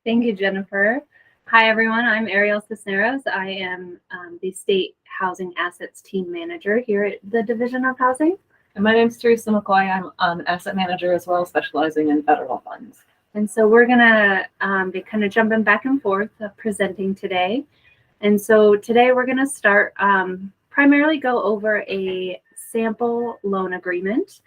Thank you, Jennifer. Hi, everyone. I'm Ariel Cisneros. I am the State Housing Assets Team Manager here at the Division of Housing. And my name is Teresa McCoy. I'm an asset manager as well, specializing in federal funds. And so we're going to be kind of jumping back and forth presenting today. And so today we're going to start primarily go over a sample loan agreement.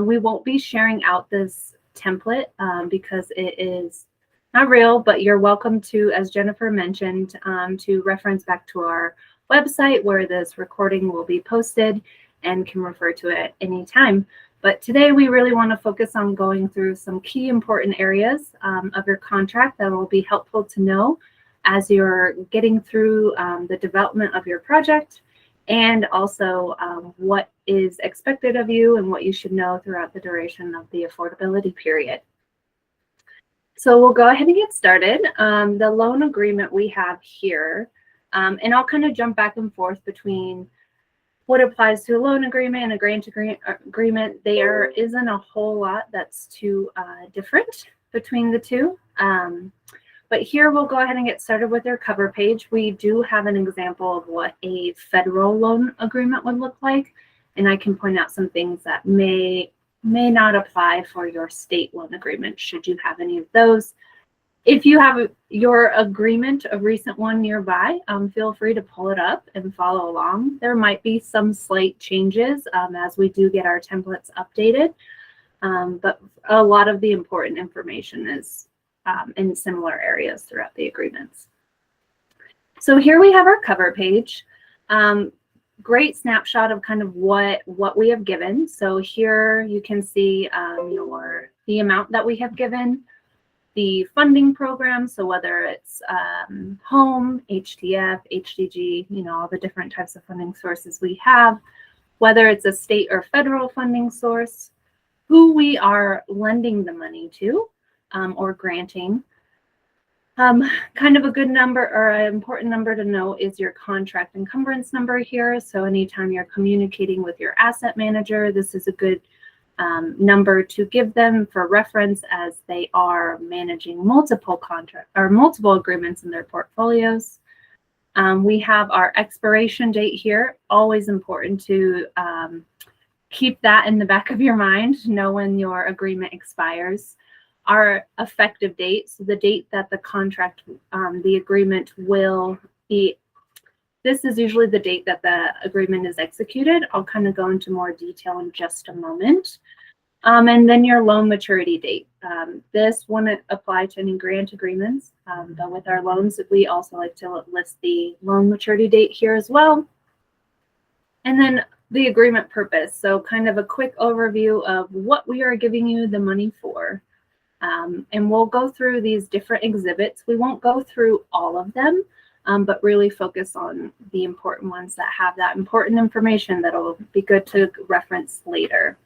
We won't be sharing out this template because it is not real, but you're welcome to, as Jennifer mentioned, to reference back to our website where this recording will be posted and can refer to it anytime. But today we really want to focus on going through some key important areas of your contract that will be helpful to know as you're getting through the development of your project, and also what is expected of you and what you should know throughout the duration of the affordability period. So we'll go ahead and get started. The loan agreement we have here, and I'll kind of jump back and forth between what applies to a loan agreement and a grant agreement. There isn't a whole lot that's too different between the two. But here we'll go ahead and get started with our cover page. We do have an example of what a federal loan agreement would look like, and I can point out some things that may not apply for your state loan agreement should you have any of those. If you have your agreement, a recent one nearby, feel free to pull it up and follow along. There might be some slight changes as we do get our templates updated, but a lot of the important information is in similar areas throughout the agreements. So here we have our cover page. Great snapshot of kind of what we have given. So here you can see the amount that we have given, the funding program, so whether it's home, HTF, HDG, all the different types of funding sources we have, whether it's a state or federal funding source, who we are lending the money to or granting. Kind of a good number or an important number to know is your contract encumbrance number here. So anytime you're communicating with your asset manager, this is a good number to give them for reference as they are managing multiple agreements in their portfolios. We have our expiration date here. Always important to keep that in the back of your mind, know when your agreement expires. Our effective date, so the date that the contract, the agreement will be. This is usually the date that the agreement is executed. I'll kind of go into more detail in just a moment. And then your loan maturity date. This wouldn't apply to any grant agreements, but with our loans, we also like to list the loan maturity date here as well. And then the agreement purpose. So kind of a quick overview of what we are giving you the money for. And we'll go through these different exhibits. We won't go through all of them, but really focus on the important ones that have that important information that'll be good to reference later.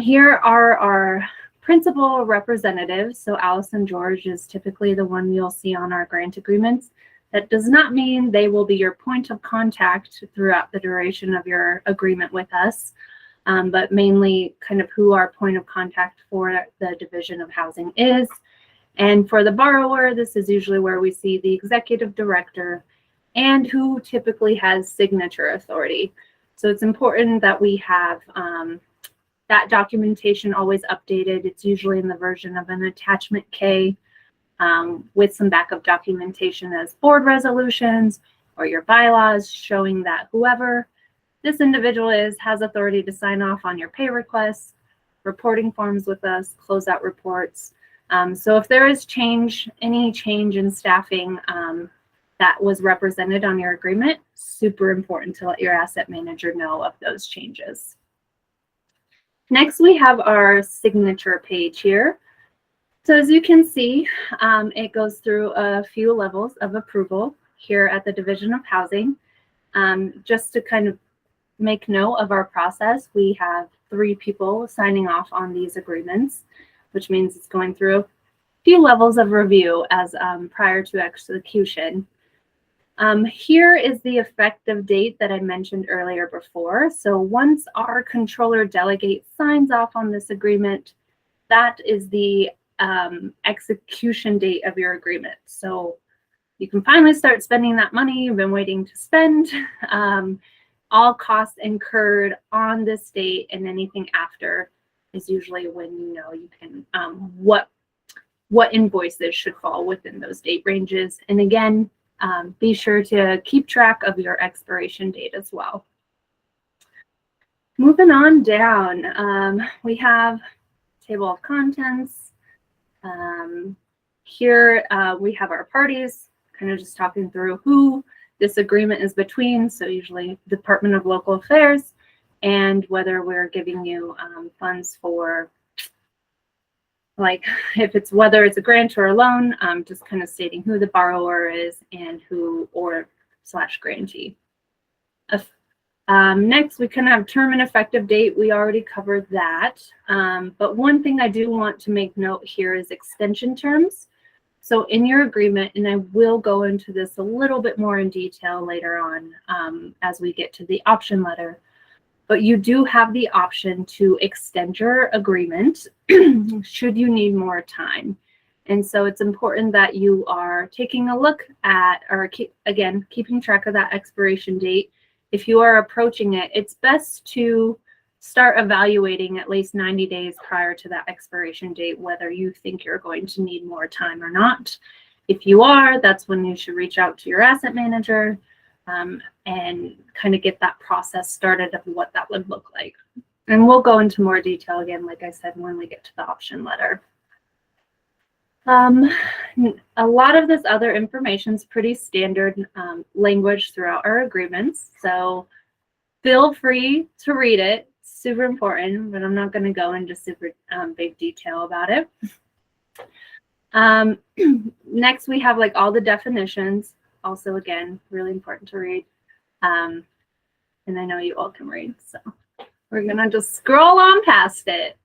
Here are our principal representatives. So Allison George is typically the one you'll see on our grant agreements. That does not mean they will be your point of contact throughout the duration of your agreement with us. But mainly kind of who our point of contact for the Division of Housing is. And for the borrower, this is usually where we see the executive director and who typically has signature authority. So it's important that we have that documentation always updated. It's usually in the version of an attachment K with some backup documentation as board resolutions or your bylaws showing that whoever this individual has authority to sign off on your pay requests, reporting forms with us, closeout reports. So if there is any change in staffing that was represented on your agreement, super important to let your asset manager know of those changes. Next, we have our signature page here. So as you can see, it goes through a few levels of approval here at the Division of Housing. Just to kind of make note of our process, we have 3 people signing off on these agreements, which means it's going through a few levels of review as prior to execution. Here is the effective date that I mentioned earlier before. So once our controller delegate signs off on this agreement, that is the execution date of your agreement. So you can finally start spending that money you've been waiting to spend. All costs incurred on this date, and anything after is usually when you know you can what invoices should fall within those date ranges. And again, be sure to keep track of your expiration date as well. Moving on down, we have table of contents. Here we have our parties, kind of just talking through who this agreement is between. So usually Department of Local Affairs, and whether we're giving you funds for, like, if it's whether it's a grant or a loan, just kind of stating who the borrower is and who or / grantee. Next, we can have term and effective date. We already covered that. But one thing I do want to make note here is extension terms. So in your agreement, and I will go into this a little bit more in detail later on as we get to the option letter, but you do have the option to extend your agreement should you need more time. And so it's important that you are taking a look at, or keeping track of that expiration date. If you are approaching it, it's best to start evaluating at least 90 days prior to that expiration date, whether you think you're going to need more time or not. If you are, that's when you should reach out to your asset manager and kind of get that process started of what that would look like. And we'll go into more detail again, like I said, when we get to the option letter. A lot of this other information is pretty standard language throughout our agreements. So feel free to read it. Super important, but I'm not going to go into super big detail about it. Next, we have like all the definitions. Also, again, really important to read. And I know you all can read, so we're going to just scroll on past it.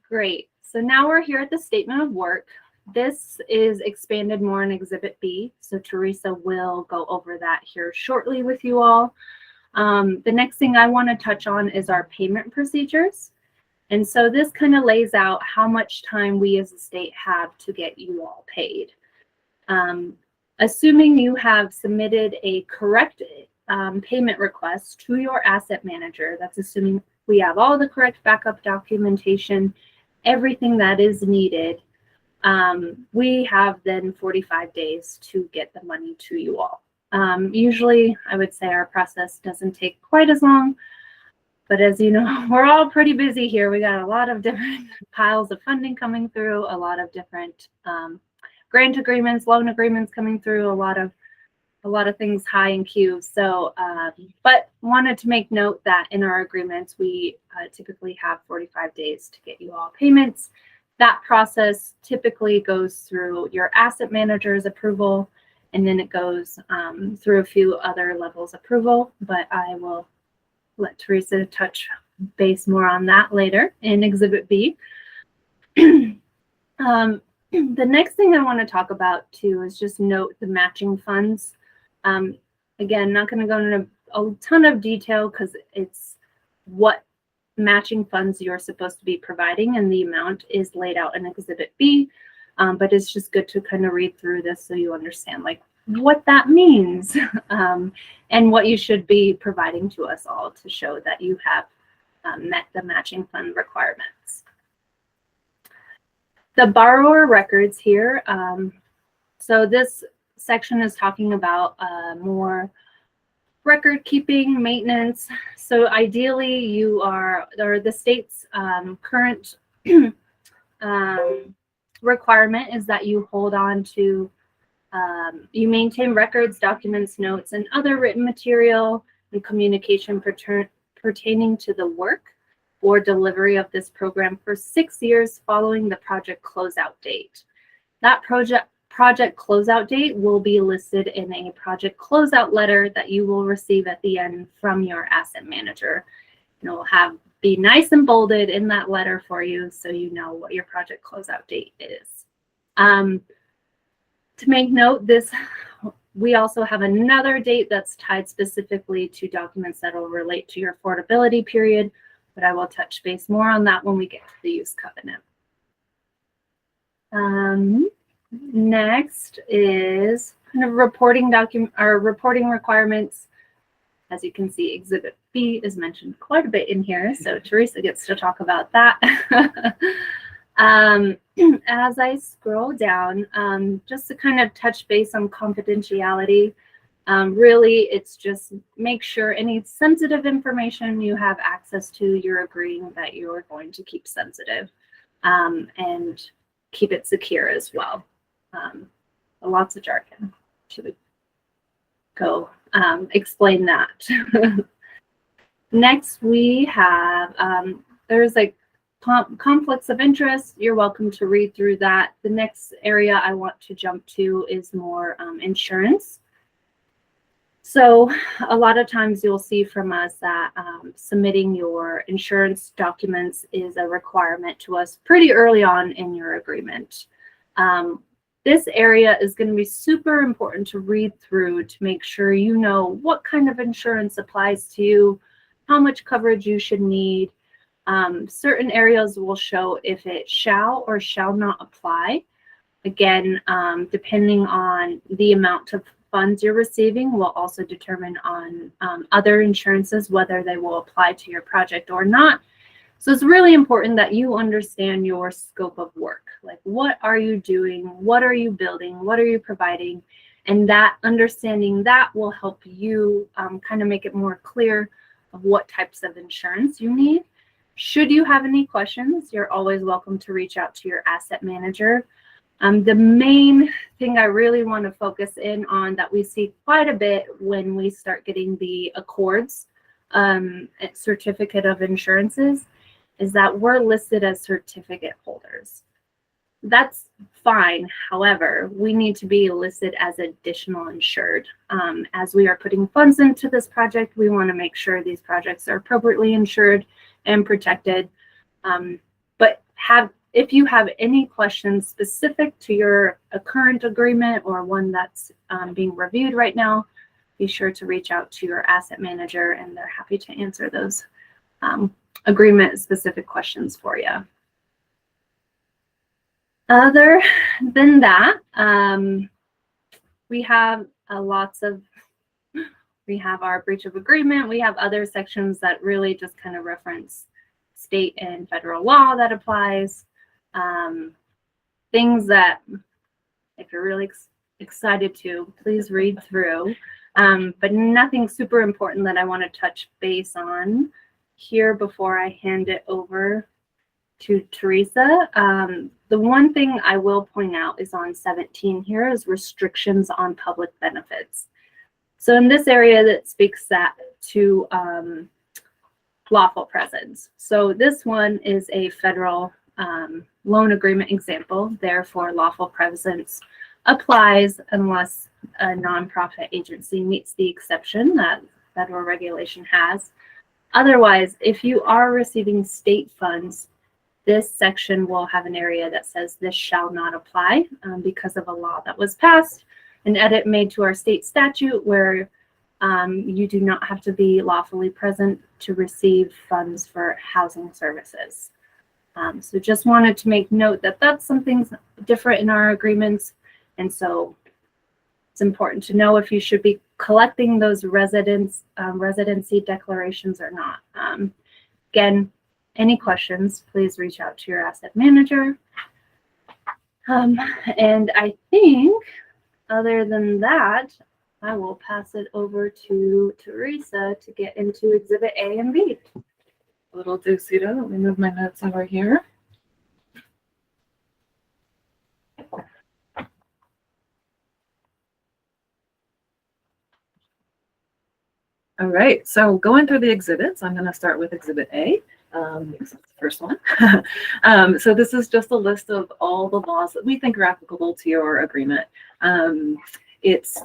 Great. So now we're here at the statement of work. This is expanded more in Exhibit B. So Teresa will go over that here shortly with you all. The next thing I want to touch on is our payment procedures. And so this kind of lays out how much time we as a state have to get you all paid. Assuming you have submitted a correct payment request to your asset manager, that's assuming we have all the correct backup documentation, everything that is needed, we have then 45 days to get the money to you all. Usually, I would say our process doesn't take quite as long, but as you know, we're all pretty busy here. We got a lot of different piles of funding coming through, a lot of different grant agreements, loan agreements coming through, a lot of things high in queue. So, but wanted to make note that in our agreements, we typically have 45 days to get you all payments. That process typically goes through your asset manager's approval, and then it goes through a few other levels of approval, but I will let Teresa touch base more on that later in Exhibit B. The next thing I want to talk about too is just note the matching funds. Again, not going to go into a ton of detail because it's what matching funds you're supposed to be providing, and the amount is laid out in Exhibit B. But it's just good to kind of read through this so you understand like what that means and what you should be providing to us all to show that you have met the matching fund requirements. The borrower records here. So this section is talking about more record keeping, maintenance. So ideally you are, or the state's current requirement is that you hold on to, you maintain records, documents, notes, and other written material and communication pertaining to the work or delivery of this program for 6 years following the project closeout date. That project closeout date will be listed in a project closeout letter that you will receive at the end from your asset manager. And it will be nice and bolded in that letter for you so you know what your project closeout date is. To make note, we also have another date that's tied specifically to documents that will relate to your affordability period, but I will touch base more on that when we get to the use covenant. Next is kind of reporting requirements. As you can see, Exhibit B is mentioned quite a bit in here, so Teresa gets to talk about that. As I scroll down, just to kind of touch base on confidentiality, really it's just make sure any sensitive information you have access to, you're agreeing that you're going to keep sensitive, and keep it secure as well. Lots of jargon. Should go explain that. Next, we have there's like conflicts of interest. You're welcome to read through that. The next area I want to jump to is more insurance. So a lot of times you'll see from us that submitting your insurance documents is a requirement to us pretty early on in your agreement. This area is going to be super important to read through to make sure you know what kind of insurance applies to you, how much coverage you should need. Certain areas will show if it shall or shall not apply. Again, depending on the amount of funds you're receiving will also determine on other insurances whether they will apply to your project or not. So it's really important that you understand your scope of work. Like, what are you doing? What are you building? What are you providing? And that understanding that will help you kind of make it more clear of what types of insurance you need. Should you have any questions, you're always welcome to reach out to your asset manager. The main thing I really want to focus in on that we see quite a bit when we start getting the accords, certificate of insurances, is that we're listed as certificate holders. That's fine. However, we need to be listed as additional insured. As we are putting funds into this project, we want to make sure these projects are appropriately insured and protected. But if you have any questions specific to your current agreement or one that's being reviewed right now, be sure to reach out to your asset manager, and they're happy to answer those agreement specific questions for you. Other than that, we have we have our breach of agreement. We have other sections that really just kind of reference state and federal law that applies. Things that, if you're really excited to, please read through. But nothing super important that I want to touch base on here before I hand it over to Teresa. The one thing I will point out is on 17 here is restrictions on public benefits. So in this area that speaks that to lawful presence. So this one is a federal loan agreement example. Therefore, lawful presence applies unless a nonprofit agency meets the exception that federal regulation has. Otherwise, if you are receiving state funds, this section will have an area that says this shall not apply because of a law that was passed, an edit made to our state statute where you do not have to be lawfully present to receive funds for housing services. So just wanted to make note that that's something different in our agreements. And so it's important to know if you should be collecting those residency declarations or not. Again, any questions, please reach out to your asset manager. And I think other than that, I will pass it over to Teresa to get into Exhibit A and B. Little do-see-do. Let me move my notes over here. All right, so going through the exhibits, I'm going to start with Exhibit A. Because that's the first one. So this is just a list of all the laws that we think are applicable to your agreement. It's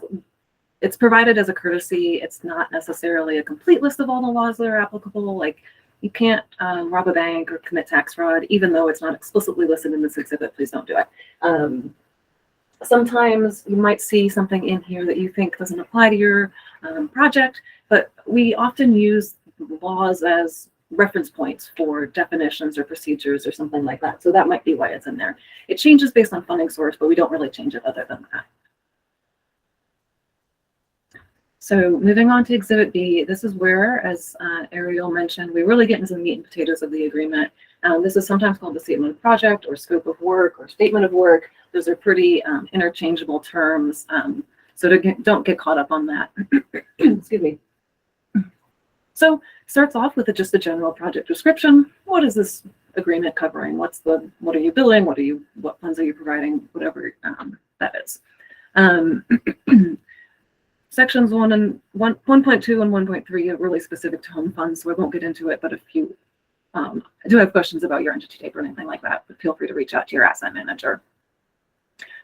provided as a courtesy. It's not necessarily a complete list of all the laws that are applicable. Like, you can't rob a bank or commit tax fraud, even though it's not explicitly listed in this exhibit. Please don't do it. Sometimes you might see something in here that you think doesn't apply to your project, but we often use laws as reference points for definitions or procedures or something like that. So that might be why it's in there. It changes based on funding source, but we don't really change it other than that. So moving on to Exhibit B, this is where, as Ariel mentioned, we really get into the meat and potatoes of the agreement. This is sometimes called the statement of project or scope of work or statement of work. Those are pretty interchangeable terms. So don't get caught up on that. Excuse me. So starts off with just a general project description. What is this agreement covering? What are you billing? What funds are you providing? Whatever that is. Sections 1.2 and 1.3 are really specific to home funds, so I won't get into it, but if you do have questions about your entity tape or anything like that, feel free to reach out to your asset manager.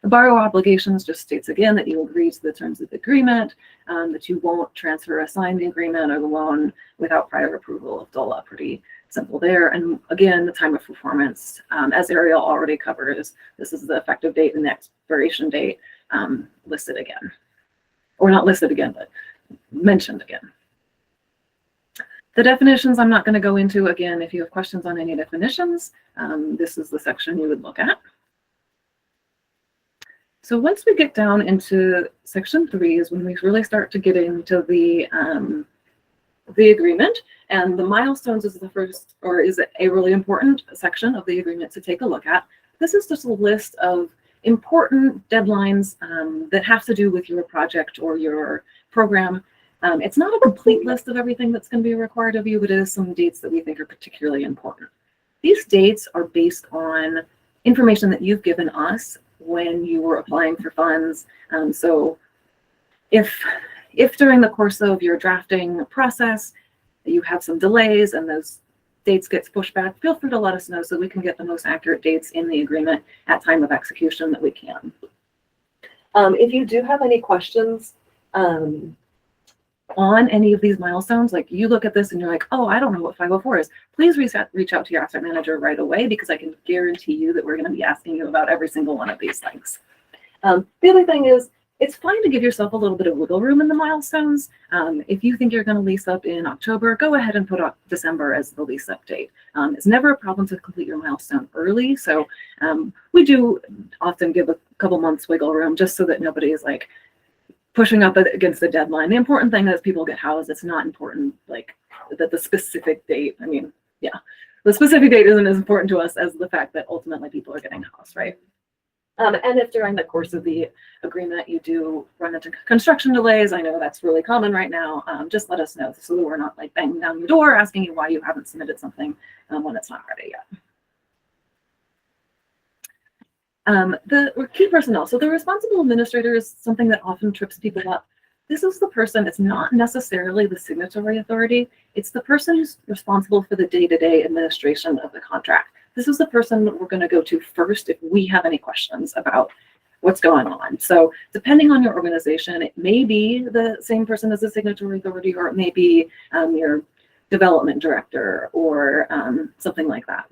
The borrower obligations just states again that you agree to the terms of the agreement, that you won't transfer or assign the agreement or the loan without prior approval of DOLA. Pretty simple there. And again, the time of performance, as Ariel already covers, this is the effective date and the expiration date listed again. Or not listed again, but mentioned again. The definitions I'm not going to go into again. If you have questions on any definitions, this is the section you would look at. So once we get down into section 3 is when we really start to get into the agreement, and the milestones is the first, or is a really important section of the agreement to take a look at. This is just a list of important deadlines that have to do with your project or your program. It's not a complete list of everything that's going to be required of you, but it is some dates that we think are particularly important. These dates are based on information that you've given us when you were applying for funds. So if during the course of your drafting process you have some delays and those dates gets pushed back, feel free to let us know so we can get the most accurate dates in the agreement at time of execution that we can. If you do have any questions on any of these milestones, like you look at this and you're like, oh, I don't know what 504 is, please reach out to your asset manager right away, because I can guarantee you that we're going to be asking you about every single one of these things. The other thing is, it's fine to give yourself a little bit of wiggle room in the milestones. If you think you're going to lease up in October, go ahead and put December as the lease up date. It's never a problem to complete your milestone early. So we do often give a couple months wiggle room just so that nobody is like pushing up against the deadline. The important thing is people get housed. It's not important like that the specific date. I mean, yeah, the specific date isn't as important to us as the fact that ultimately people are getting housed, right? And if during the course of the agreement you do run into construction delays, I know that's really common right now, just let us know so that we're not like banging down your door asking you why you haven't submitted something when it's not ready yet. The key personnel. So the responsible administrator is something that often trips people up. This is the person, it's not necessarily the signatory authority. It's the person who's responsible for the day-to-day administration of the contract. This is the person that we're going to go to first if we have any questions about what's going on. So depending on your organization, it may be the same person as the signatory authority, or it may be your development director or something like that.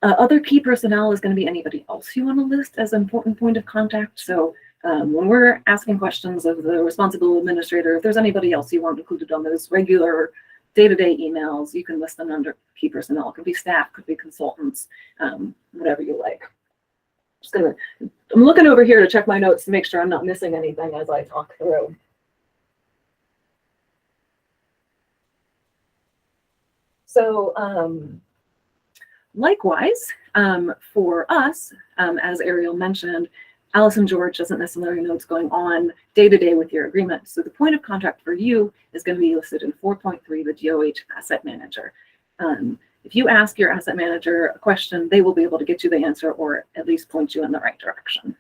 Other key personnel is going to be anybody else you want to list as an important point of contact. So when we're asking questions of the responsible administrator, if there's anybody else you want included on those regular day-to-day emails, you can list them under key personnel. It could be staff, could be consultants, whatever you like. I'm looking over here to check my notes to make sure I'm not missing anything as I talk through. So likewise, for us, as Ariel mentioned, Allison George doesn't necessarily know what's going on day-to-day with your agreement. So the point of contact for you is going to be listed in 4.3, the DOH asset manager. If you ask your asset manager a question, they will be able to get you the answer or at least point you in the right direction.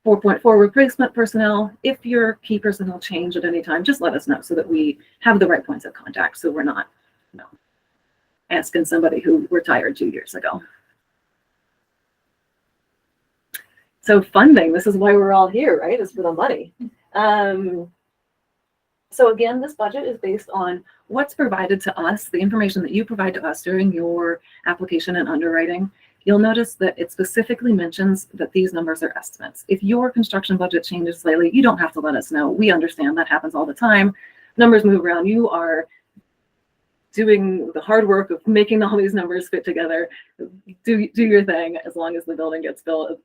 4.4, replacement personnel. If your key personnel change at any time, just let us know so that we have the right points of contact, so we're not, asking somebody who retired 2 years ago. So funding, this is why we're all here, right? Is for the money. So again, this budget is based on what's provided to us, the information that you provide to us during your application and underwriting. You'll notice that it specifically mentions that these numbers are estimates. If your construction budget changes slightly, you don't have to let us know. We understand that happens all the time. numbers move around. You are doing the hard work of making all these numbers fit together. Do your thing. As long as the building gets built,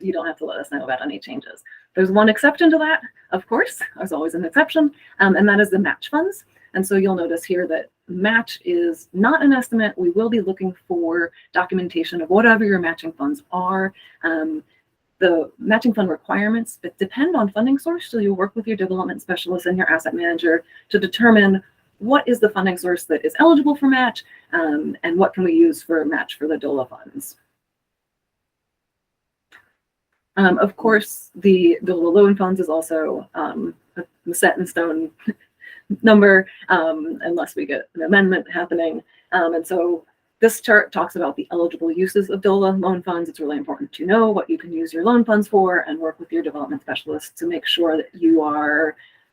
you don't have to let us know about any changes. There's one exception to that, of course. There's always an exception, and that is the match funds. And so you'll notice here that match is not an estimate. We will be looking for documentation of whatever your matching funds are. The matching fund requirements depend on funding source, so you'll work with your development specialist and your asset manager to determine what is the funding source that is eligible for match, and what can we use for match for the DOLA funds. Of course, the DOLA loan funds is also a set in stone number, unless we get an amendment happening. And so this chart talks about the eligible uses of DOLA loan funds. It's really important to know what you can use your loan funds for and work with your development specialist to make sure that you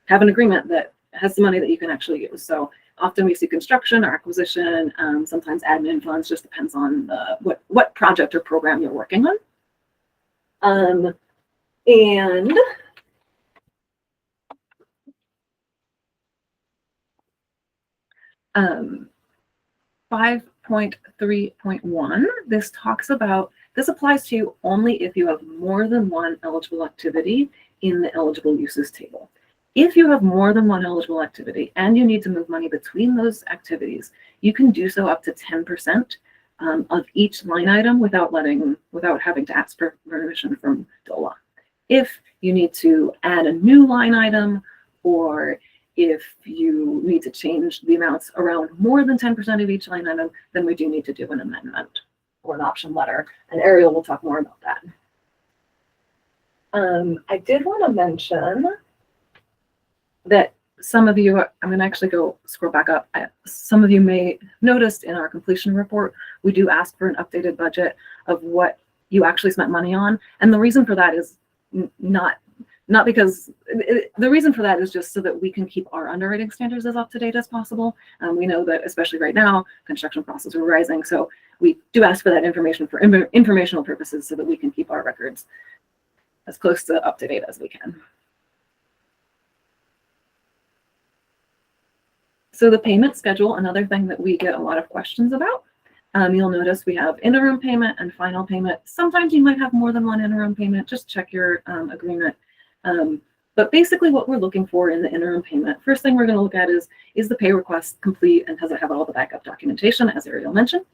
have an agreement that has the money that you can actually use. So often we see construction or acquisition, sometimes admin funds, just depends on what project or program you're working on. And 5.3.1, this talks about, this applies to you only if you have more than one eligible activity in the eligible uses table. If you have more than one eligible activity and you need to move money between those activities, you can do so up to 10% of each line item without having to ask for permission from DOLA. If you need to add a new line item, or if you need to change the amounts around more than 10% of each line item, then we do need to do an amendment or an option letter. And Ariel will talk more about that. I did want to mention that some of you, I'm going to actually scroll back up. Some of you may noticed in our completion report, we do ask for an updated budget of what you actually spent money on. And the reason for that is not because, the reason for that is just so that we can keep our underwriting standards as up to date as possible. We know that, especially right now, construction costs are rising. So we do ask for that information for informational purposes so that we can keep our records as close to up to date as we can. So the payment schedule, another thing that we get a lot of questions about. You'll notice we have interim payment and final payment. Sometimes you might have more than one interim payment. Just check your agreement. But basically what we're looking for in the interim payment, first thing we're going to look at is the pay request complete and does it have all the backup documentation, as Ariel mentioned?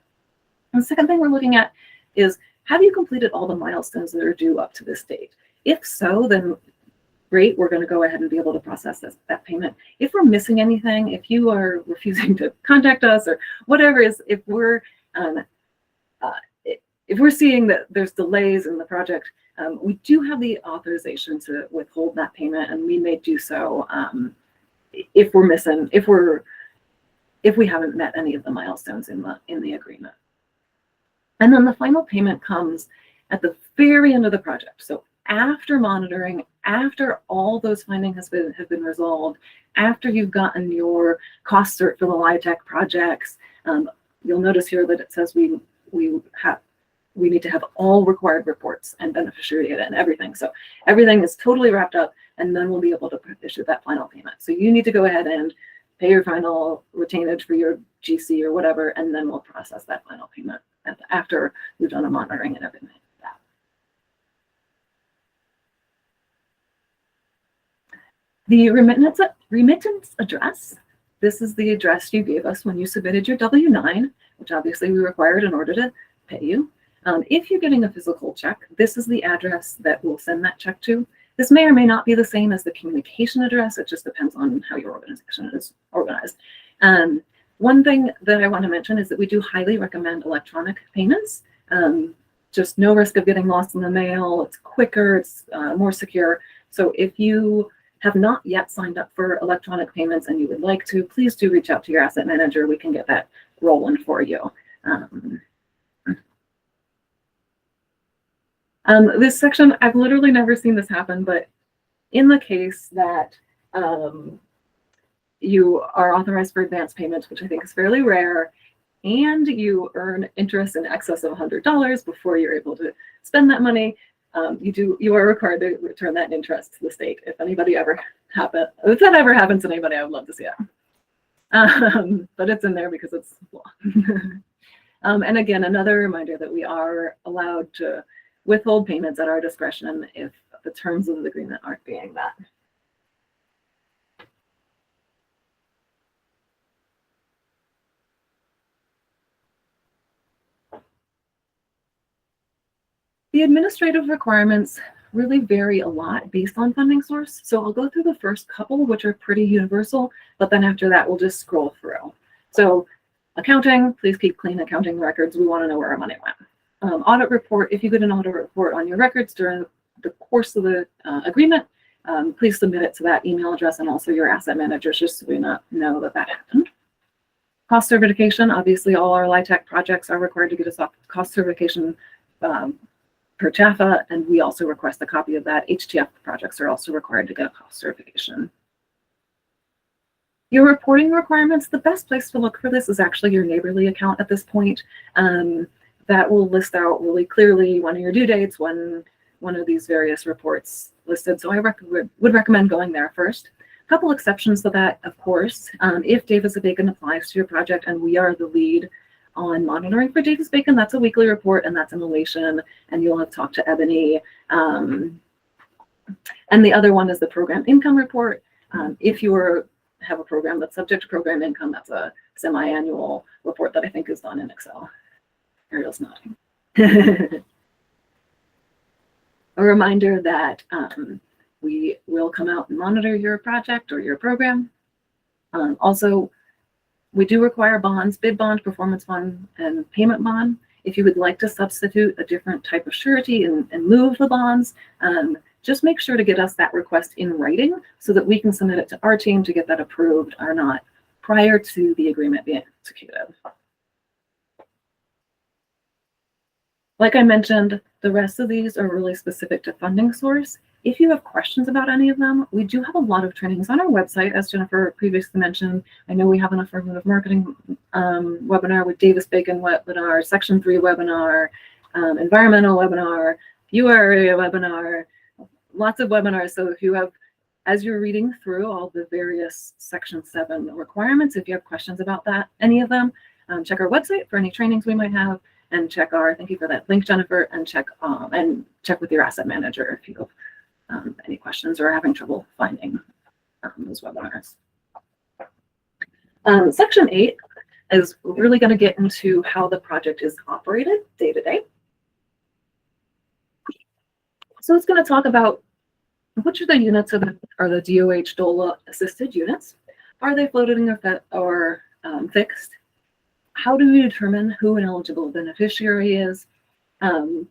And the second thing we're looking at is, have you completed all the milestones that are due up to this date? If so, then great, we're going to go ahead and be able to process that payment. If we're missing anything, if you are refusing to contact us or whatever, if we're seeing that there's delays in the project, we do have the authorization to withhold that payment, and we may do so if we haven't met any of the milestones in the agreement. And then the final payment comes at the very end of the project. So after monitoring, after all those findings have been resolved, after you've gotten your cost cert for the LIHTC projects, you'll notice here that it says we need to have all required reports and beneficiary data and everything. So everything is totally wrapped up, and then we'll be able to issue that final payment. So you need to go ahead and pay your final retainage for your GC or whatever, and then we'll process that final payment after we've done a monitoring and everything like that. The remittance address. This is the address you gave us when you submitted your W-9, which obviously we required in order to pay you. If you're getting a physical check, this is the address that we'll send that check to. This may or may not be the same as the communication address. It just depends on how your organization is organized. One thing that I want to mention is that we do highly recommend electronic payments. Just no risk of getting lost in the mail. It's quicker, it's more secure. So if you have not yet signed up for electronic payments and you would like to, please do reach out to your asset manager. We can get that rolling for you. This section, I've literally never seen this happen, but in the case that you are authorized for advance payments, which I think is fairly rare, and you earn interest in excess of $100 before you're able to spend that money, you are required to return that interest to the state. If that ever happens to anybody, I would love to see it. But it's in there because it's law. And again, another reminder that we are allowed to withhold payments at our discretion if the terms of the agreement aren't being met. The administrative requirements really vary a lot based on funding source. So I'll go through the first couple, which are pretty universal, but then after that, we'll just scroll through. So accounting, please keep clean accounting records. We want to know where our money went. Audit report, if you get an audit report on your records during the course of the agreement, please submit it to that email address and also your asset managers, just so we know that that happened. Cost certification, obviously all our LIHTC projects are required to get us cost certification per TAFA, and we also request a copy of that. HTF projects are also required to get a cost certification. Your reporting requirements, the best place to look for this is actually your Neighborly account at this point. That will list out really clearly one of your due dates, when one of these various reports listed. So I would recommend going there first. A couple exceptions to that, of course. If Davis-Bacon applies to your project and we are the lead on monitoring for Davis-Bacon, that's a weekly report and that's an elation, and you'll have talked to Ebony. And the other one is the program income report. If you have a program that's subject to program income, that's a semi-annual report that I think is done in Excel. Ariel's nodding. A reminder that we will come out and monitor your project or your program. Also, we do require bonds, bid bond, performance bond, and payment bond. If you would like to substitute a different type of surety and move the bonds, just make sure to get us that request in writing so that we can submit it to our team to get that approved or not prior to the agreement being executed. Like I mentioned, the rest of these are really specific to funding source. If you have questions about any of them, we do have a lot of trainings on our website, as Jennifer previously mentioned. I know we have an affirmative marketing webinar with Davis-Bacon webinar, Section 3 webinar, environmental webinar, viewer area webinar, lots of webinars. So if you have, as you're reading through all the various Section 7 requirements, if you have questions about that, any of them, check our website for any trainings we might have, and check our, thank you for that link, Jennifer, and check with your asset manager if you have any questions or are having trouble finding those webinars. Section 8 is really going to get into how the project is operated day to day. So it's going to talk about which of the units are the DOH DOLA assisted units. Are they floating or fixed? How do we determine who an eligible beneficiary is? Again,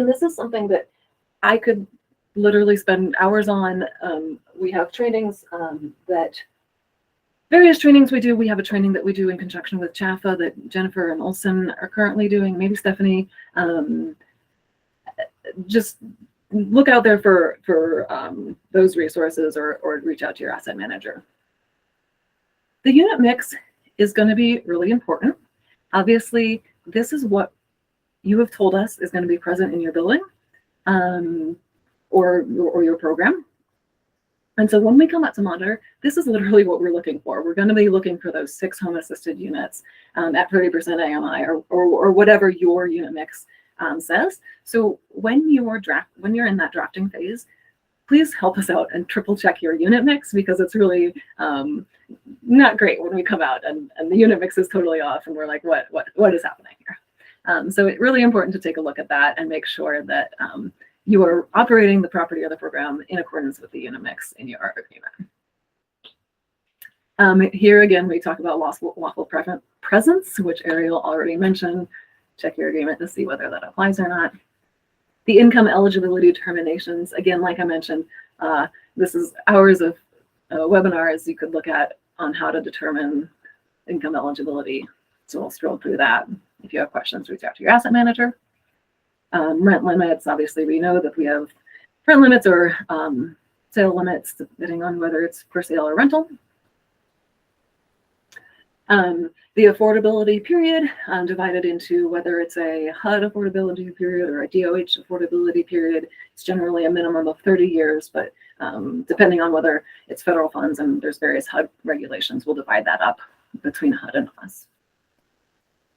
this is something that I could literally spend hours on. We have trainings various trainings we do. We have a training that we do in conjunction with CHAFA that Jennifer and Olson are currently doing, maybe Stephanie. Just look out there for those resources or reach out to your asset manager. The unit mix is going to be really important. Obviously, this is what you have told us is going to be present in your building or your program. And so when we come out to monitor, this is literally what we're looking for. We're going to be looking for those 6 home assisted units at 30% AMI or whatever your unit mix says. So when you're in that drafting phase, please help us out and triple check your unit mix, because it's really not great when we come out and the unit mix is totally off and we're like, what is happening here? So it's really important to take a look at that and make sure that you are operating the property or the program in accordance with the unit mix in your agreement. Here again, we talk about lawful presence, which Ariel already mentioned. Check your agreement to see whether that applies or not. The income eligibility determinations, again, like I mentioned, this is hours of webinars you could look at on how to determine income eligibility. So we'll scroll through that. If you have questions, reach out to your asset manager. Rent limits, obviously we know that we have rent limits or sale limits, depending on whether it's for sale or rental. The affordability period divided into whether it's a HUD affordability period or a DOH affordability period. It's generally a minimum of 30 years, but depending on whether it's federal funds and there's various HUD regulations, we'll divide that up between HUD and us.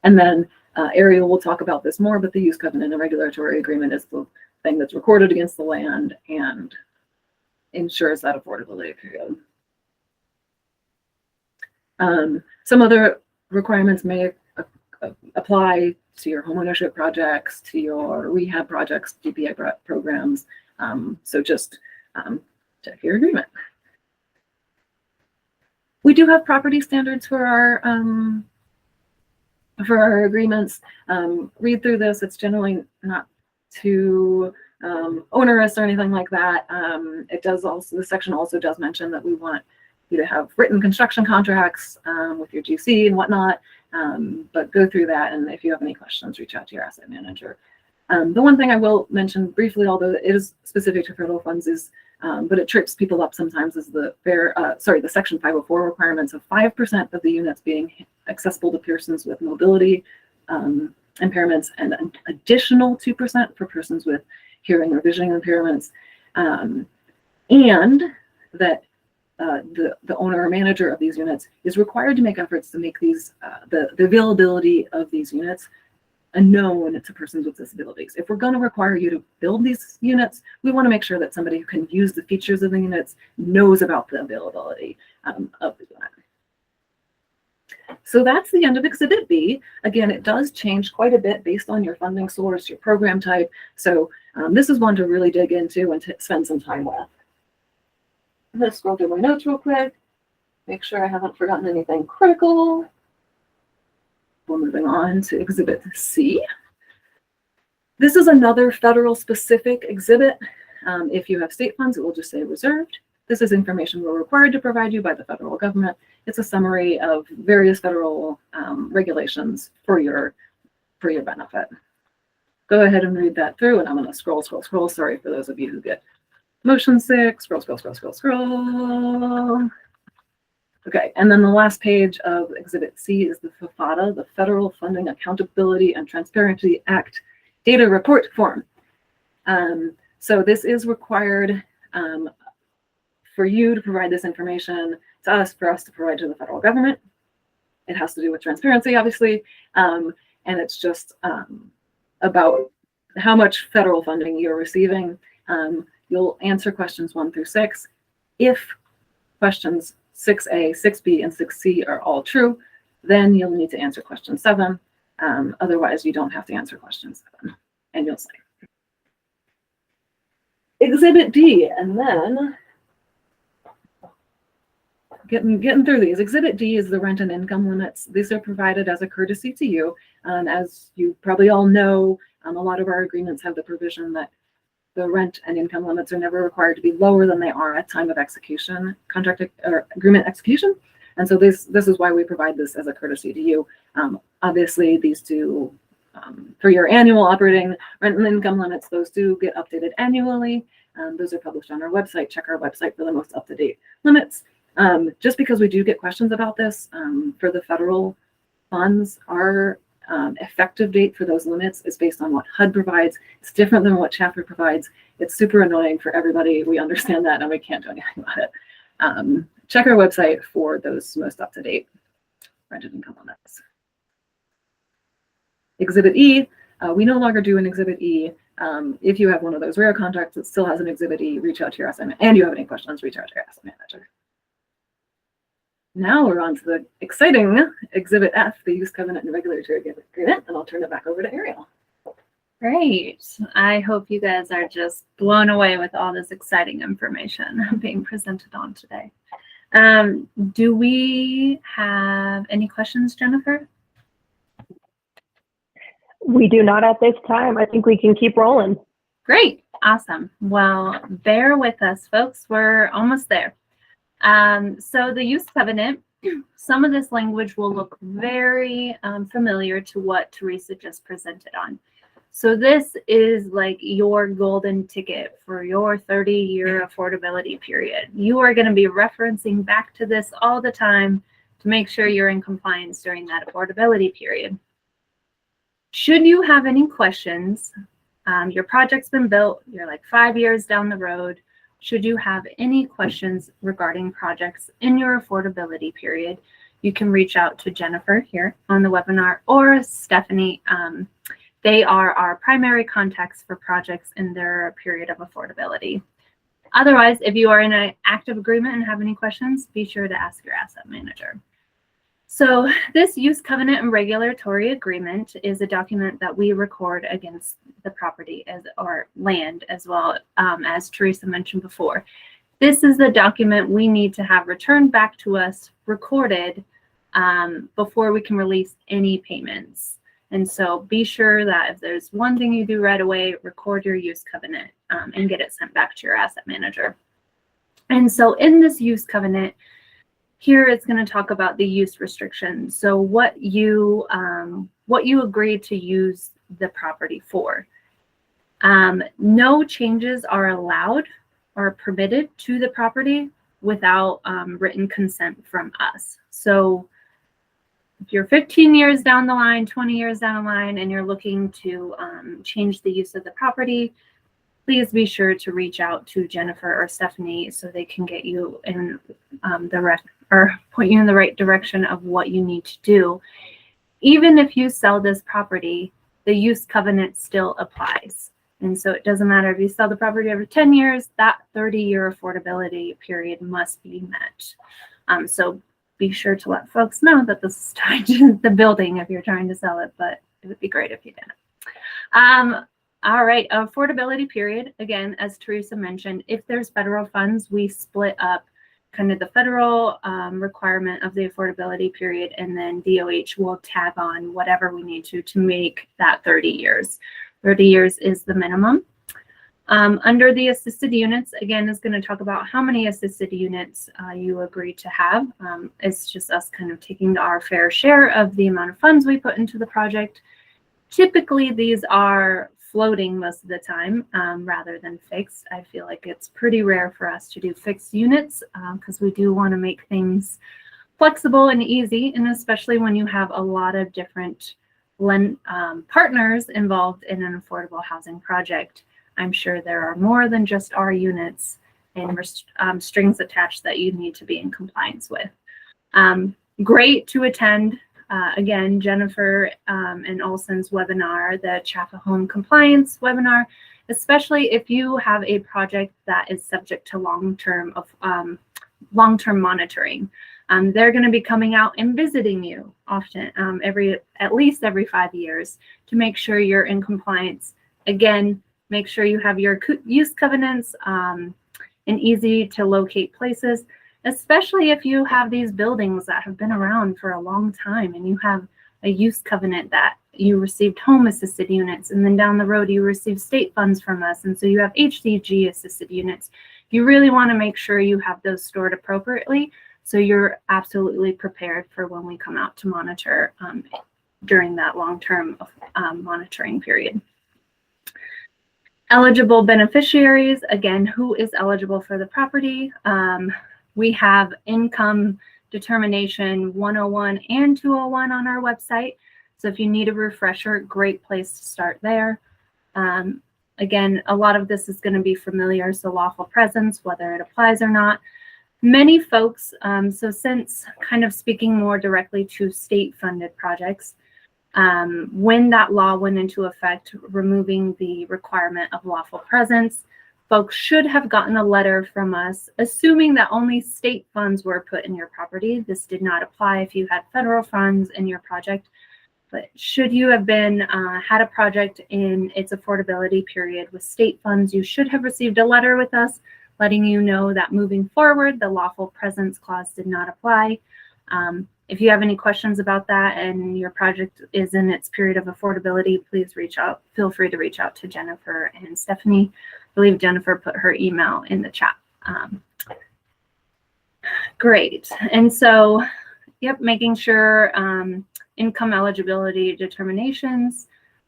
And then Ariel will talk about this more, but the use covenant and regulatory agreement is the thing that's recorded against the land and ensures that affordability period. Some other requirements may apply to your homeownership projects, to your rehab projects, DPA programs. So just check your agreement. We do have property standards for our agreements. Read through this. It's generally not too onerous or anything like that. It does also, the section also does mention that we want you to have written construction contracts with your GC and whatnot, but go through that, and if you have any questions, reach out to your asset manager. The one thing I will mention briefly, although it is specific to federal funds, is but it trips people up sometimes, is the the Section 504 requirements of 5% of the units being accessible to persons with mobility impairments, and an additional 2% for persons with hearing or vision impairments, and that the owner or manager of these units is required to make efforts to make these the availability of these units known to persons with disabilities. If we're going to require you to build these units, we want to make sure that somebody who can use the features of the units knows about the availability of the unit. So that's the end of Exhibit B. Again, it does change quite a bit based on your funding source, your program type. So this is one to really dig into and to spend some time with. I'm going to scroll through my notes real quick, make sure I haven't forgotten anything critical. We're moving on to Exhibit C. This is another federal specific exhibit. If you have state funds, it will just say reserved. This is information we're required to provide you by the federal government. It's a summary of various federal regulations for your benefit. Go ahead and read that through, and I'm going to scroll. Sorry for those of you who get motion sick. Scroll. Okay, and then the last page of Exhibit C is the FFATA, the Federal Funding Accountability and Transparency Act Data Report Form. So this is required for you to provide this information to us, for us to provide to the federal government. It has to do with transparency, obviously, and it's just about how much federal funding you're receiving. You'll answer questions 1 through 6. If questions 6A, 6B, and 6C are all true, then you'll need to answer question 7. Otherwise, you don't have to answer question 7, and you'll say. Exhibit D, and then getting through these. Exhibit D is the rent and income limits. These are provided as a courtesy to you. As you probably all know, a lot of our agreements have the provision that the rent and income limits are never required to be lower than they are at time of execution, contract or agreement execution. And so this is why we provide this as a courtesy to you. Obviously, these two, for your annual operating rent and income limits, those do get updated annually. Those are published on our website. Check our website for the most up-to-date limits. Just because we do get questions about this, for the federal funds, our effective date for those limits is based on what HUD provides. It's different than what Chapter provides. It's super annoying for everybody. We understand that, and we can't do anything about it. Check our website for those most up-to-date rent and income limits. Exhibit E, we no longer do an Exhibit E. If you have one of those rare contracts that still has an Exhibit E, reach out to your asset manager. And you have any questions, reach out to your asset manager. Now we're on to the exciting Exhibit F, the Use Covenant and Regulatory Agreement, and I'll turn it back over to Ariel. Great. I hope you guys are just blown away with all this exciting information being presented on today. Do we have any questions, Jennifer? We do not at this time. I think we can keep rolling. Great. Awesome. Well, bear with us, folks. We're almost there. So the use covenant, some of this language will look very familiar to what Teresa just presented on. So this is like your golden ticket for your 30-year affordability period. You are going to be referencing back to this all the time to make sure you're in compliance during that affordability period. Should you have any questions, your project's been built, you're like 5 years down the road, should you have any questions regarding projects in your affordability period, you can reach out to Jennifer here on the webinar or Stephanie. They are our primary contacts for projects in their period of affordability. Otherwise, if you are in an active agreement and have any questions, be sure to ask your asset manager. So this use covenant and regulatory agreement is a document that we record against the property or land, as well as Teresa mentioned before. This is the document we need to have returned back to us, recorded, before we can release any payments. And so be sure that if there's one thing you do right away, record your use covenant and get it sent back to your asset manager. And so in this use covenant, here it's going to talk about the use restrictions. So what you agree to use the property for. No changes are allowed or permitted to the property without written consent from us. So if you're 15 years down the line, 20 years down the line, and you're looking to change the use of the property, please be sure to reach out to Jennifer or Stephanie so they can get you in point you in the right direction of what you need to do. Even if you sell this property, the use covenant still applies. And so it doesn't matter if you sell the property every 10 years, that 30-year affordability period must be met. So be sure to let folks know that this is tied to the building if you're trying to sell it, but it would be great if you didn't. All right, affordability period. Again, as Teresa mentioned, if there's federal funds, we split up kind of the federal requirement of the affordability period, and then DOH will tag on whatever we need to make that 30 years. 30 years is the minimum. Under the assisted units, again, is going to talk about how many assisted units you agree to have. It's just us kind of taking our fair share of the amount of funds we put into the project. Typically, these are floating most of the time rather than fixed. I feel like it's pretty rare for us to do fixed units because we do want to make things flexible and easy, and especially when you have a lot of different partners involved in an affordable housing project. I'm sure there are more than just our units and strings attached that you need to be in compliance with. Great to attend. Again, Jennifer and Olson's webinar, the Chafa Home Compliance webinar, especially if you have a project that is subject to long-term monitoring. They're going to be coming out and visiting you often, at least every 5 years, to make sure you're in compliance. Again, make sure you have your use covenants in easy to locate places, especially if you have these buildings that have been around for a long time and you have a use covenant that you received home assisted units, and then down the road you receive state funds from us, and so you have HCG assisted units. You really want to make sure you have those stored appropriately so you're absolutely prepared for when we come out to monitor during that long-term monitoring period. Eligible beneficiaries, again, who is eligible for the property? We have income determination 101 and 201 on our website. So if you need a refresher, great place to start there. Again, a lot of this is going to be familiar, so lawful presence, whether it applies or not. Many folks, so since kind of speaking more directly to state-funded projects, when that law went into effect, removing the requirement of lawful presence, folks should have gotten a letter from us, assuming that only state funds were put in your property. This did not apply if you had federal funds in your project. But should you have been had a project in its affordability period with state funds, you should have received a letter with us letting you know that moving forward, the lawful presence clause did not apply. If you have any questions about that and your project is in its period of affordability, please reach out. Feel free to reach out to Jennifer and Stephanie. I believe Jennifer put her email in the chat. Great. And so, yep, making sure income eligibility determinations,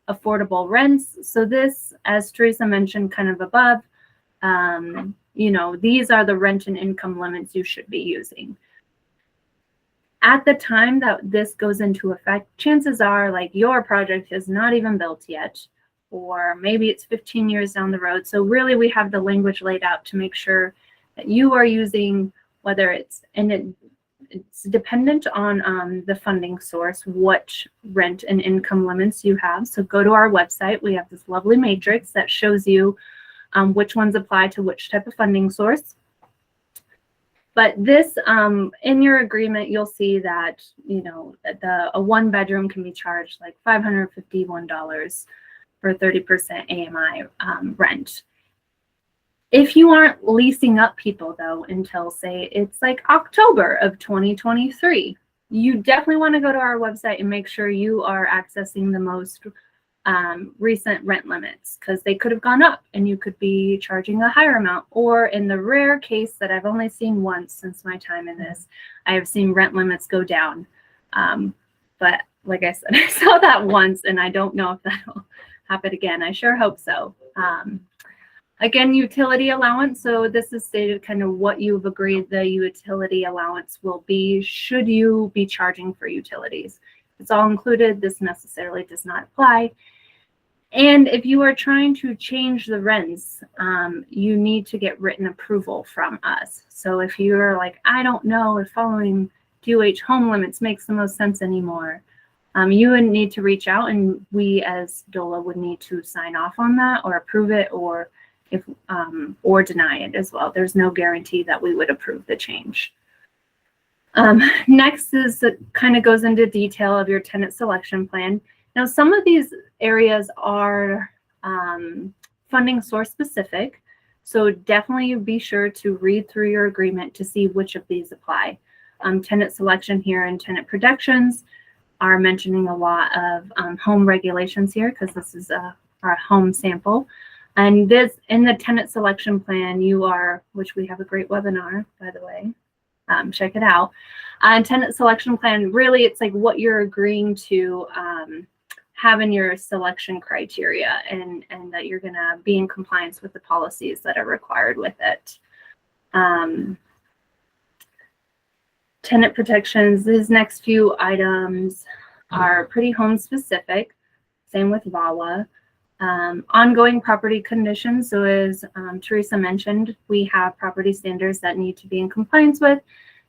affordable rents. So this, as Teresa mentioned kind of above, you know, these are the rent and income limits you should be using. At the time that this goes into effect, chances are like your project is not even built yet, or maybe it's 15 years down the road. So really we have the language laid out to make sure that you are using, whether it's, and it's dependent on the funding source, what rent and income limits you have. So go to our website. We have this lovely matrix that shows you which ones apply to which type of funding source. But this, in your agreement, you'll see that, you know, a 1-bedroom can be charged like $551 for 30% AMI rent. If you aren't leasing up people though until say it's like October of 2023, you definitely want to go to our website and make sure you are accessing the most recent rent limits, because they could have gone up and you could be charging a higher amount. Or in the rare case that I've only seen once since my time in this, I have seen rent limits go down. But like I said, I saw that once and I don't know if that'll happen again. I sure hope so. Again, utility allowance. So this is stated kind of what you've agreed the utility allowance will be should you be charging for utilities. It's all included. This necessarily does not apply. And if you are trying to change the rents, you need to get written approval from us. So if you're like, I don't know if following DOH home limits makes the most sense anymore, you would need to reach out, and we as DOLA would need to sign off on that or approve it, or if or deny it as well. There's no guarantee that we would approve the change. Next is kind of goes into detail of your tenant selection plan. Now, some of these areas are funding source specific, so definitely be sure to read through your agreement to see which of these apply. Tenant selection here and tenant protections are mentioning a lot of home regulations here, because this is our home sample. And this, in the tenant selection plan, you are, which we have a great webinar, by the way, check it out. Tenant selection plan, really, it's like what you're agreeing to have in your selection criteria, and that you're going to be in compliance with the policies that are required with it. Tenant protections, these next few items are pretty home specific, same with VAWA. Ongoing property conditions. So as Teresa mentioned, we have property standards that need to be in compliance with.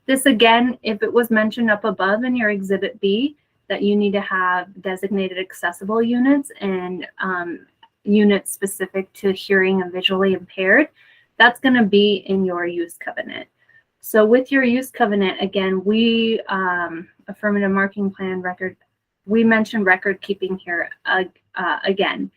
This again, if it was mentioned up above in your Exhibit B, that you need to have designated accessible units and units specific to hearing and visually impaired, that's going to be in your use covenant. So with your use covenant, again, we affirmative marking plan record, we mentioned record keeping here again.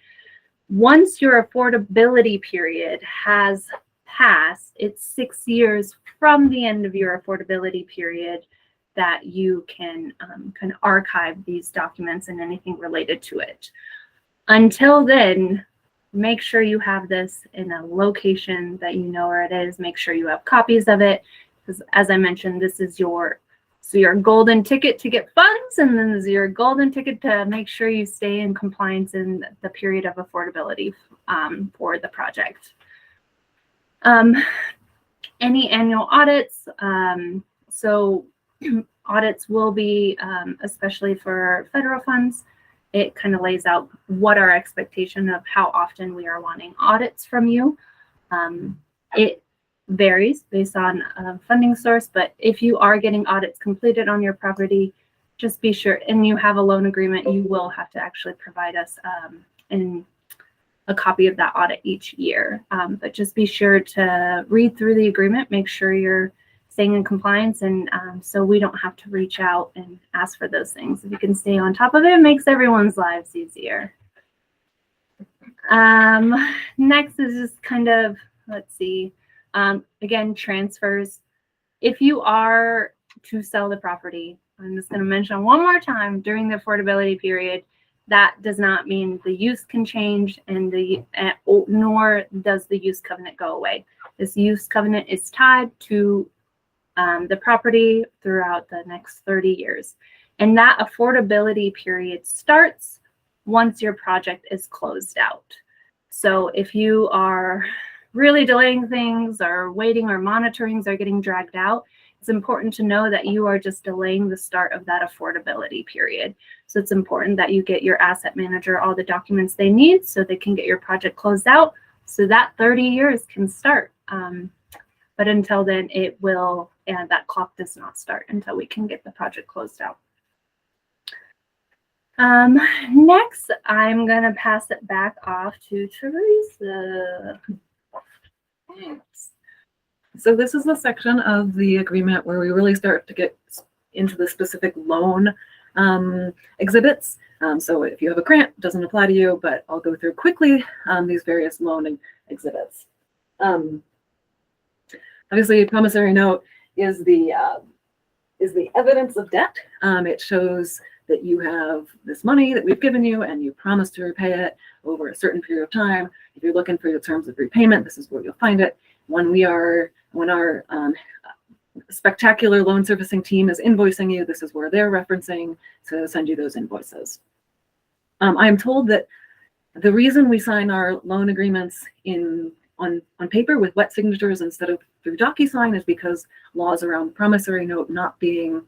Once your affordability period has passed, it's 6 years from the end of your affordability period that you can archive these documents and anything related to it. Until then, make sure you have this in a location that you know where it is. Make sure you have copies of it, because as I mentioned, this is your golden ticket to get funds, and then there's your golden ticket to make sure you stay in compliance in the period of affordability for the project. Any annual audits. So audits will be, especially for federal funds, it kind of lays out what our expectation of how often we are wanting audits from you. It varies based on funding source, but if you are getting audits completed on your property, just be sure, and you have a loan agreement, you will have to actually provide us in a copy of that audit each year. But just be sure to read through the agreement, make sure you're staying in compliance, and so we don't have to reach out and ask for those things. If you can stay on top of it, it makes everyone's lives easier. Next is just kind of, let's see, again, transfers. If you are to sell the property, I'm just going to mention one more time, during the affordability period, that does not mean the use can change, and nor does the use covenant go away. This use covenant is tied to the property throughout the next 30 years. And that affordability period starts once your project is closed out. So if you are really delaying things or waiting or monitorings are getting dragged out, it's important to know that you are just delaying the start of that affordability period. So it's important that you get your asset manager all the documents they need so they can get your project closed out so that 30 years can start. But until then, it will, and that clock does not start until we can get the project closed out. Next, I'm going to pass it back off to Teresa. Thanks. So this is the section of the agreement where we really start to get into the specific loan exhibits. So if you have a grant, it doesn't apply to you, but I'll go through quickly these various loan exhibits. Obviously, a promissory note is the evidence of debt. It shows that you have this money that we've given you and you promise to repay it over a certain period of time. If you're looking for the terms of repayment, this is where you'll find it. When our spectacular loan servicing team is invoicing you, this is where they're referencing to send you those invoices. I'm told that the reason we sign our loan agreements on paper with wet signatures instead of through DocuSign is because laws around promissory note not being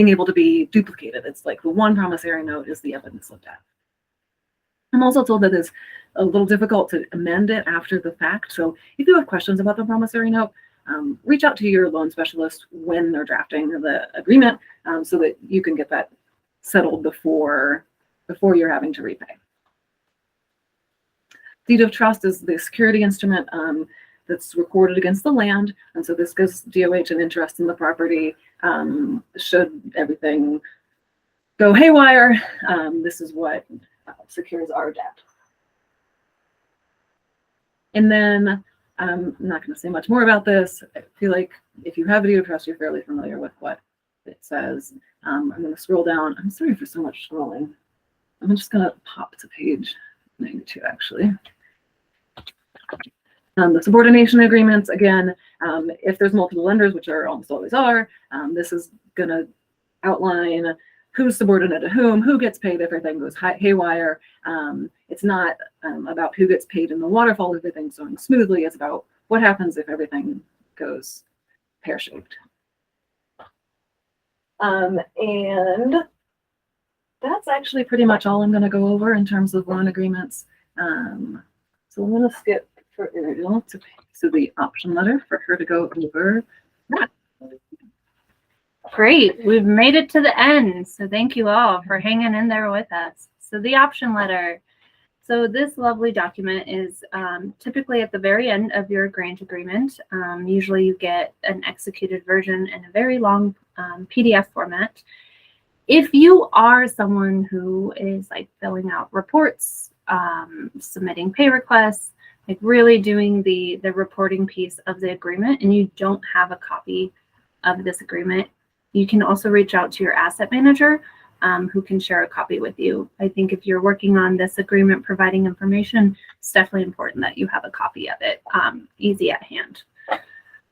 able to be duplicated. It's like the one promissory note is the evidence of debt. I'm also told that it's a little difficult to amend it after the fact. So if you have questions about the promissory note, reach out to your loan specialist when they're drafting the agreement so that you can get that settled before you're having to repay. Deed of trust is the security instrument that's recorded against the land. And so this gives DOH an interest in the property. Should everything go haywire, this is what secures our debt. And then I'm not going to say much more about this. I feel like if you have a deed of trust, you're fairly familiar with what it says. I'm going to scroll down. I'm sorry for so much scrolling. I'm just going to pop to page 92, actually. The subordination agreements, again, if there's multiple lenders, which there almost always are, this is going to outline who's subordinate to whom, who gets paid if everything goes haywire. It's not about who gets paid in the waterfall if everything's going smoothly. It's about what happens if everything goes pear-shaped. And that's actually pretty much all I'm going to go over in terms of loan agreements. So I'm going to skip for Ariel to the option letter for her to go over that. Great, we've made it to the end. So thank you all for hanging in there with us. So the option letter. So this lovely document is typically at the very end of your grant agreement. Usually you get an executed version in a very long PDF format. If you are someone who is like filling out reports, submitting pay requests, like really doing the reporting piece of the agreement, and you don't have a copy of this agreement, you can also reach out to your asset manager who can share a copy with you. I think if you're working on this agreement, providing information, it's definitely important that you have a copy of it easy at hand.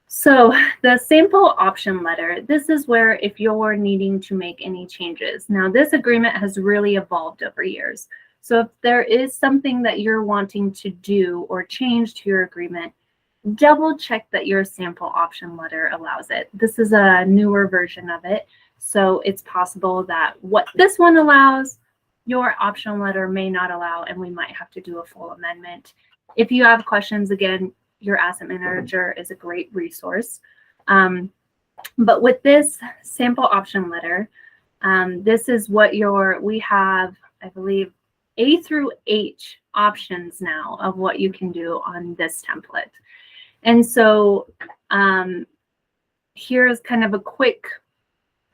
So the sample option letter, this is where if you're needing to make any changes. Now this agreement has really evolved over years. So if there is something that you're wanting to do or change to your agreement, double check that your sample option letter allows it. This is a newer version of it. So it's possible that what this one allows, your option letter may not allow, and we might have to do a full amendment. If you have questions, again, your asset manager is a great resource. But with this sample option letter, this is what we have, I believe, A through H options now of what you can do on this template. And so here's kind of a quick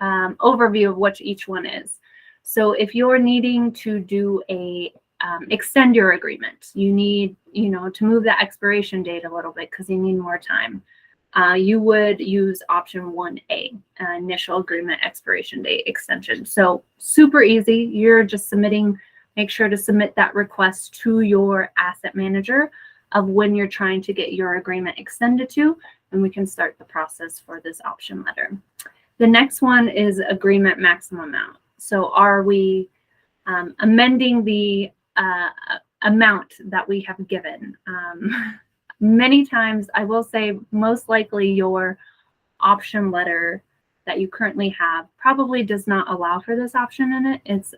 overview of what each one is. So if you're needing to do a extend your agreement, you need, to move that expiration date a little bit because you need more time. You would use option 1A, initial agreement expiration date extension. So super easy. You're just submitting. Make sure to submit that request to your asset manager of when you're trying to get your agreement extended to, and we can start the process for this option letter. The next one is agreement maximum amount. So are we amending the amount that we have given? Many times, I will say most likely your option letter that you currently have probably does not allow for this option in it. It's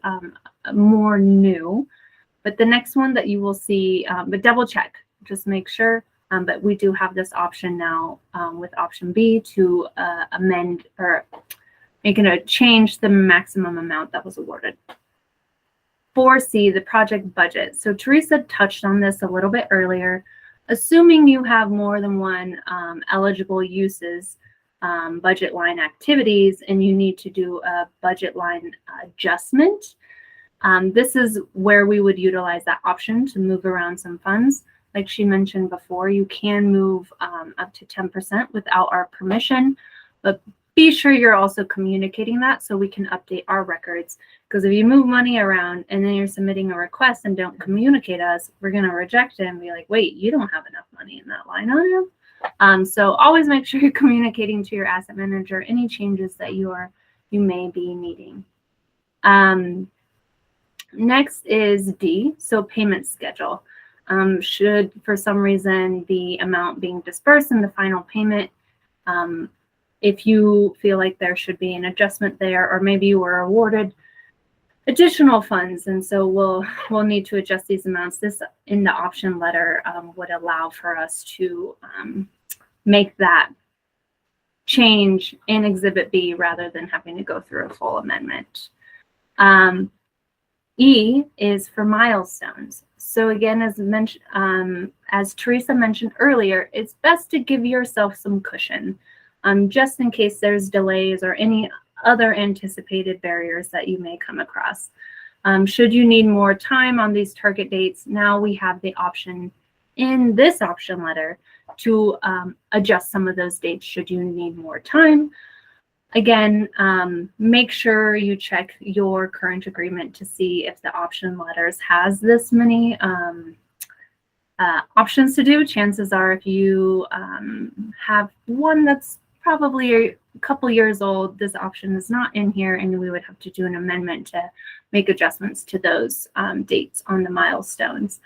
more new, but the next one that you will see, but double check, just make sure. But we do have this option now with option B to amend or change the maximum amount that was awarded. 4C, the project budget. So Teresa touched on this a little bit earlier. Assuming you have more than one eligible uses, budget line activities, and you need to do a budget line adjustment, this is where we would utilize that option to move around some funds. Like she mentioned before, you can move up to 10% without our permission, but be sure you're also communicating that so we can update our records. Because if you move money around and then you're submitting a request and don't communicate us, we're going to reject it and be like, wait, you don't have enough money in that line item. So always make sure you're communicating to your asset manager any changes that you may be needing. Next is D, so payment schedule. Should for some reason the amount being dispersed in the final payment, if you feel like there should be an adjustment there, or maybe you were awarded additional funds, and so we'll need to adjust these amounts. This in the option letter would allow for us to make that change in Exhibit B rather than having to go through a full amendment. E is for milestones. So again, as mentioned, as Teresa mentioned earlier, it's best to give yourself some cushion, just in case there's delays or any other anticipated barriers that you may come across. Should you need more time on these target dates, now we have the option in this option letter to adjust some of those dates should you need more time. Again, make sure you check your current agreement to see if the option letters has this many options to do. Chances are if you have one that's probably a couple years old, this option is not in here, and we would have to do an amendment to make adjustments to those dates on the milestones.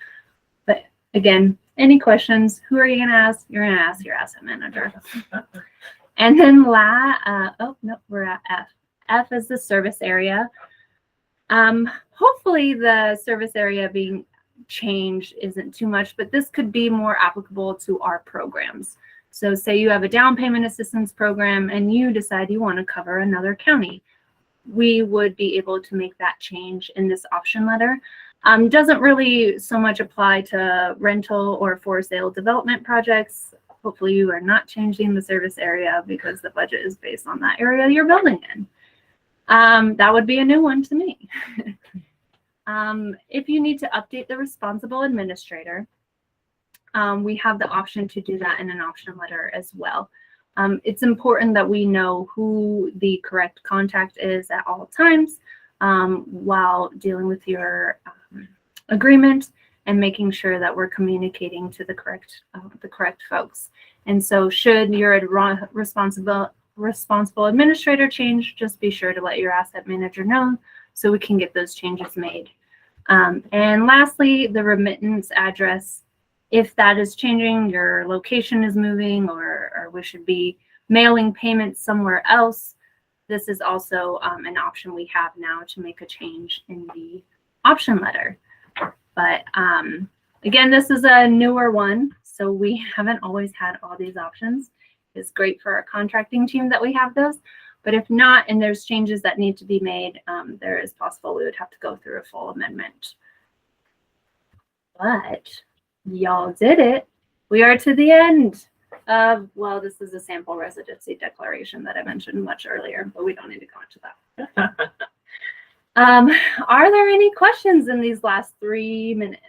But again, any questions? Who are you going to ask? You're going to ask your asset manager. And then we're at F. F is the service area. Hopefully the service area being changed isn't too much, but this could be more applicable to our programs. So say you have a down payment assistance program and you decide you want to cover another county. We would be able to make that change in this option letter. Doesn't really so much apply to rental or for sale development projects. Hopefully you are not changing the service area because the budget is based on that area you're building in. That would be a new one to me. If you need to update the responsible administrator, we have the option to do that in an option letter as well. It's important that we know who the correct contact is at all times while dealing with your agreement, and making sure that we're communicating to the correct folks. And so should your responsible administrator change, just be sure to let your asset manager know so we can get those changes made. And lastly, the remittance address. If that is changing, your location is moving, or we should be mailing payments somewhere else, this is also an option we have now to make a change in the option letter. But again, this is a newer one, so we haven't always had all these options. It's great for our contracting team that we have those. But if not, and there's changes that need to be made, there is possible we would have to go through a full amendment. But y'all did it. We are to the end of, well, this is a sample residency declaration that I mentioned much earlier, but we don't need to go into that. Are there any questions in these last 3 minutes?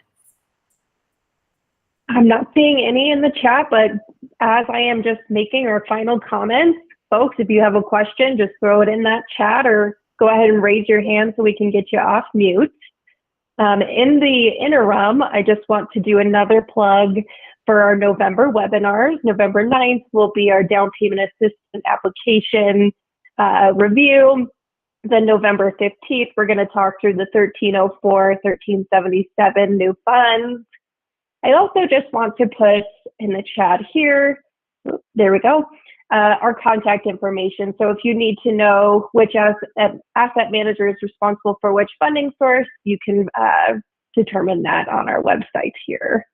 I'm not seeing any in the chat, but as I am just making our final comments, folks, if you have a question, just throw it in that chat or go ahead and raise your hand so we can get you off mute. In the interim, I just want to do another plug for our November webinars. November 9th will be our down payment assistance application review. Then November 15th, we're going to talk through the 1304, 1377 new funds. I also just want to put in the chat here, there we go, our contact information. So if you need to know which asset manager is responsible for which funding source, you can determine that on our website here.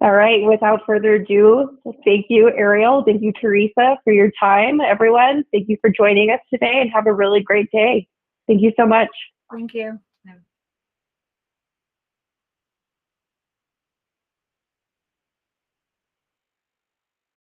All right, without further ado, thank you, Ariel. Thank you, Teresa, for your time. Everyone, thank you for joining us today and have a really great day. Thank you so much. Thank you.